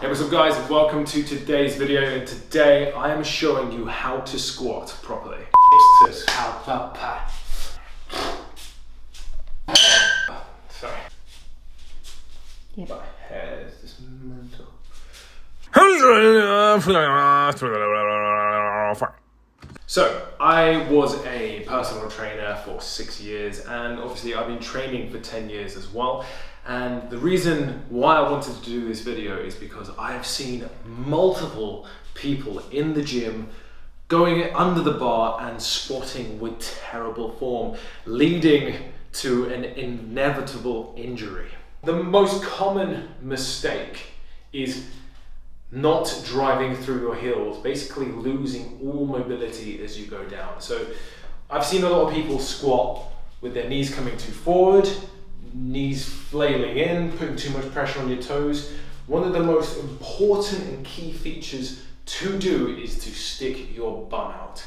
Hey, what's up guys, and welcome to today's video. And today I am showing you how to squat properly. Sorry. Yep. My hair is just mental. So, I was a personal trainer for 6 years, and obviously I've been training for 10 years as well. And the reason why I wanted to do this video is because I have seen multiple people in the gym going under the bar and squatting with terrible form, leading to an inevitable injury. The most common mistake is not driving through your heels, basically losing all mobility as you go down. So I've seen a lot of people squat with their knees coming too forward, knees flailing in, putting too much pressure on your toes. One of the most important and key features to do is to stick your bum out.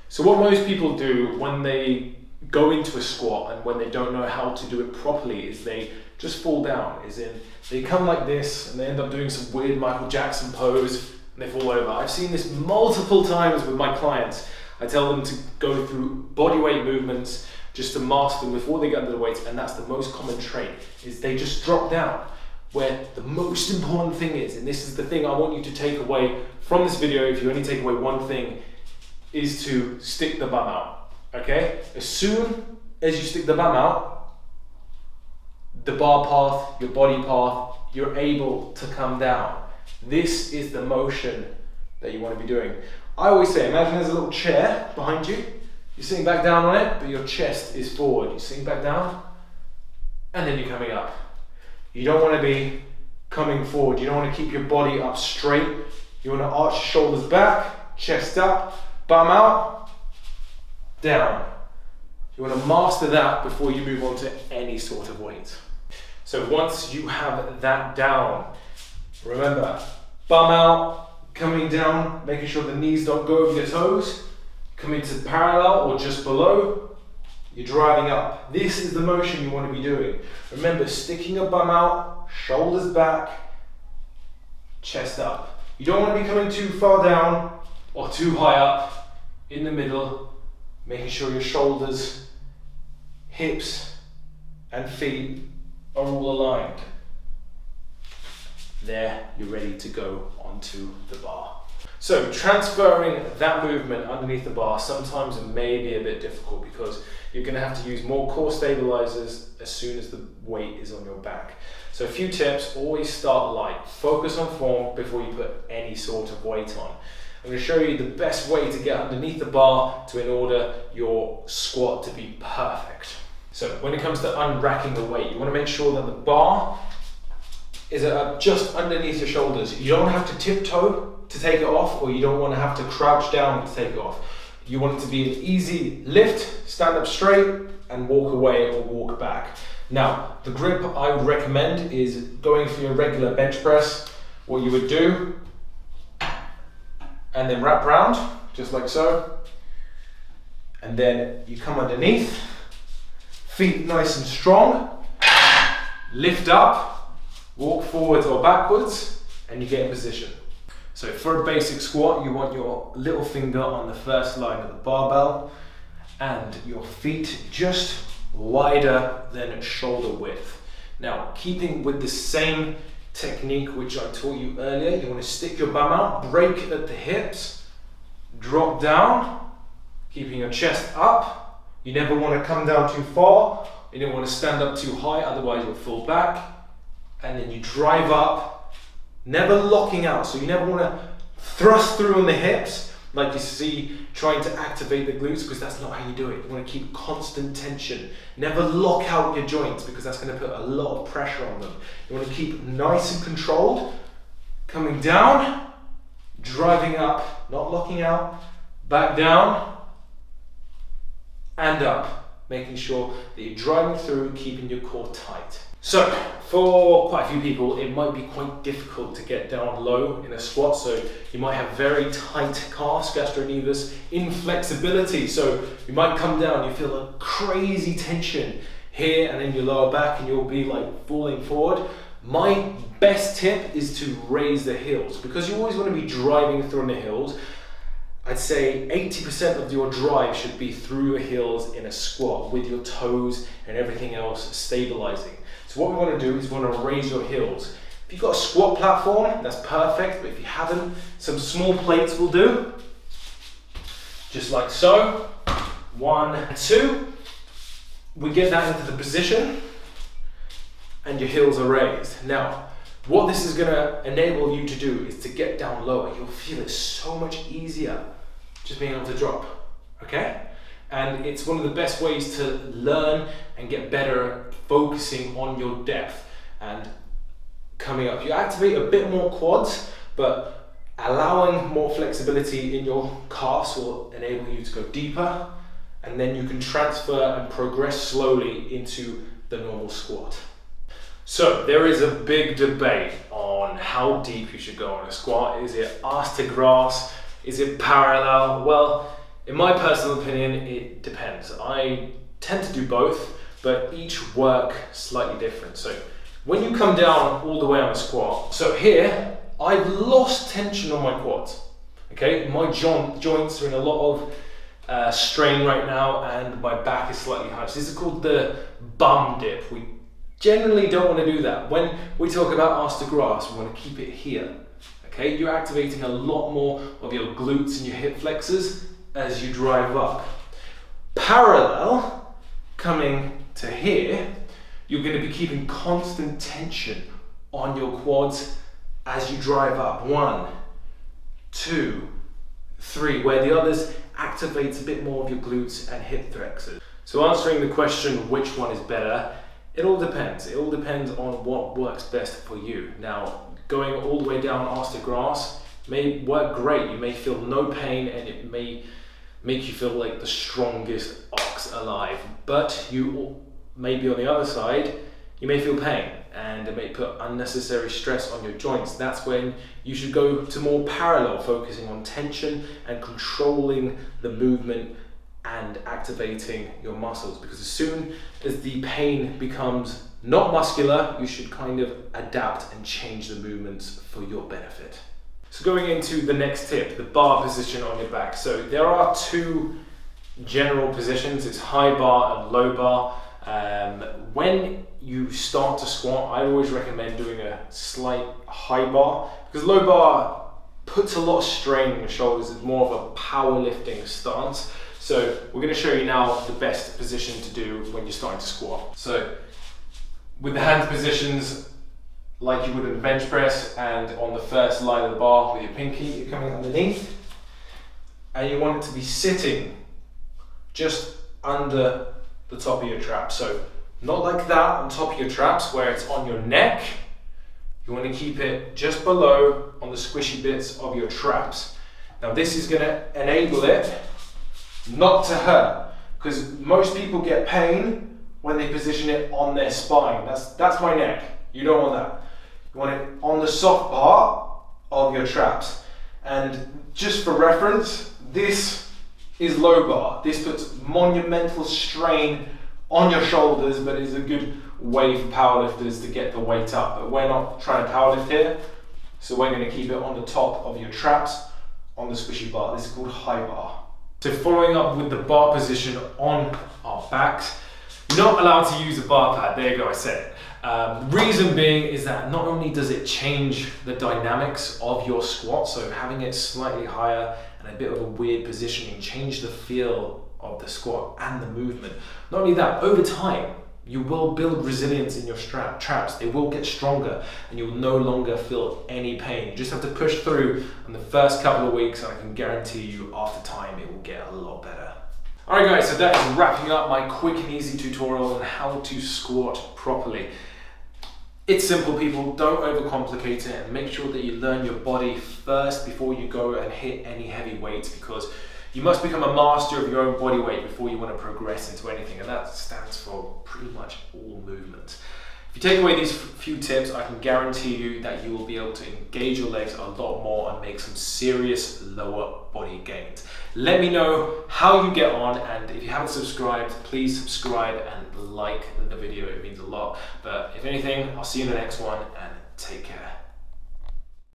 So what most people do when they go into a squat and when they don't know how to do it properly is they just fall down, as in they come like this and they end up doing some weird Michael Jackson pose and they fall over. I've seen this multiple times with my clients. I tell them to go through bodyweight movements just to master them before they get under the weights, and that's the most common trait, is they just drop down. Where the most important thing is, and this is the thing I want you to take away from this video, if you only take away one thing, is to stick the bum out, okay? As soon as you stick the bum out, the bar path, your body path, you're able to come down. This is the motion that you want to be doing. I always say, imagine there's a little chair behind you. You're sitting back down on it, but your chest is forward. You're sitting back down, and then you're coming up. You don't want to be coming forward. You don't want to keep your body up straight. You want to arch your shoulders back, chest up, bum out, down. You want to master that before you move on to any sort of weight. So once you have that down, remember, bum out, coming down, making sure the knees don't go over your toes, coming to parallel or just below, you're driving up. This is the motion you want to be doing. Remember, sticking your bum out, shoulders back, chest up. You don't want to be coming too far down or too high up, in the middle, making sure your shoulders, hips, and feet are all aligned. There, you're ready to go onto the bar. So transferring that movement underneath the bar sometimes it may be a bit difficult because you're going to have to use more core stabilizers as soon as the weight is on your back. So a few tips: always start light. Focus on form before you put any sort of weight on. I'm going to show you the best way to get underneath the bar in order your squat to be perfect. So when it comes to unracking the weight, you want to make sure that the bar is just underneath your shoulders. You don't have to tiptoe to take it off, or you don't want to have to crouch down to take it off. You want it to be an easy lift, stand up straight, and walk away or walk back. Now, the grip I would recommend is going for your regular bench press, what you would do, and then wrap round, just like so. And then you come underneath, feet nice and strong, lift up, walk forwards or backwards, and you get in position. So for a basic squat, you want your little finger on the first line of the barbell and your feet just wider than shoulder width. Now, keeping with the same technique which I taught you earlier, you want to stick your bum out, break at the hips, drop down, keeping your chest up. You never want to come down too far. You don't want to stand up too high, otherwise you'll fall back. And then you drive up, never locking out. So you never want to thrust through on the hips like you see trying to activate the glutes, because that's not how you do it. You want to keep constant tension. Never lock out your joints because that's going to put a lot of pressure on them. You want to keep nice and controlled, coming down, driving up, not locking out, back down, and up, making sure that you're driving through, keeping your core tight. So, for quite a few people, it might be quite difficult to get down low in a squat. So you might have very tight calves, gastrocnemius, inflexibility. So you might come down, you feel a crazy tension here and in your lower back, and you'll be like falling forward. My best tip is to raise the heels, because you always want to be driving through the heels. I'd say 80% of your drive should be through your heels in a squat, with your toes and everything else stabilizing. So what we want to do is we want to raise your heels. If you've got a squat platform, that's perfect, but if you haven't, some small plates will do. Just like so. 1, 2. We get that into the position and your heels are raised. Now, what this is going to enable you to do is to get down lower. You'll feel it so much easier just being able to drop, okay? And it's one of the best ways to learn and get better at focusing on your depth and coming up. You activate a bit more quads, but allowing more flexibility in your calves will enable you to go deeper, and then you can transfer and progress slowly into the normal squat. So there is a big debate on how deep you should go on a squat. Is it ass to grass? Is it parallel? Well, in my personal opinion, it depends. I tend to do both, but each work slightly different. So when you come down all the way on a squat, so here, I've lost tension on my quads. Okay, my joints are in a lot of strain right now, and my back is slightly high. So this is called the bum dip. We generally don't want to do that. When we talk about ass to grass, we want to keep it here. Okay, you're activating a lot more of your glutes and your hip flexors as you drive up. Parallel, coming to here, you're going to be keeping constant tension on your quads as you drive up. 1, 2, 3, where the others activates a bit more of your glutes and hip flexors. So answering the question, which one is better, it all depends. It all depends on what works best for you. Now, going all the way down ass to grass may work great. You may feel no pain, and it may make you feel like the strongest ox alive. But you may be on the other side, you may feel pain, and it may put unnecessary stress on your joints. That's when you should go to more parallel, focusing on tension and controlling the movement and activating your muscles, because as soon as the pain becomes not muscular, you should kind of adapt and change the movements for your benefit. So going into the next tip, the bar position on your back. So there are 2 general positions, it's high bar and low bar. When you start to squat, I always recommend doing a slight high bar, because low bar puts a lot of strain on your shoulders. It's more of a powerlifting stance. So we're going to show you now the best position to do when you're starting to squat. So with the hand positions, like you would in a bench press, and on the first line of the bar with your pinky, you're coming underneath, and you want it to be sitting just under the top of your traps. So not like that on top of your traps where it's on your neck. You want to keep it just below on the squishy bits of your traps. Now this is going to enable it not to hurt, because most people get pain when they position it on their spine. That's my neck. You don't want that. You want it on the soft part of your traps. And just for reference, this is low bar. This puts monumental strain on your shoulders, but is a good way for powerlifters to get the weight up. But we're not trying to powerlift here, so we're going to keep it on the top of your traps on the squishy bar. This is called high bar. So following up with the bar position on our backs, you're not allowed to use a bar pad. There you go, I said it. Reason being is that not only does it change the dynamics of your squat, so having it slightly higher and a bit of a weird positioning, change the feel of the squat and the movement. Not only that, over time, you will build resilience in your traps. They will get stronger, and you will no longer feel any pain. You just have to push through in the first couple of weeks, and I can guarantee you after time it will get a lot better. Alright guys, so that is wrapping up my quick and easy tutorial on how to squat properly. It's simple, people, don't overcomplicate it, and make sure that you learn your body first before you go and hit any heavy weights, because you must become a master of your own body weight before you want to progress into anything, and that stands for pretty much all movements. If you take away these few tips, I can guarantee you that you will be able to engage your legs a lot more and make some serious lower body gains. Let me know how you get on, and if you haven't subscribed, please subscribe and like the video. It means a lot. But if anything, I'll see you in the next one, and take care.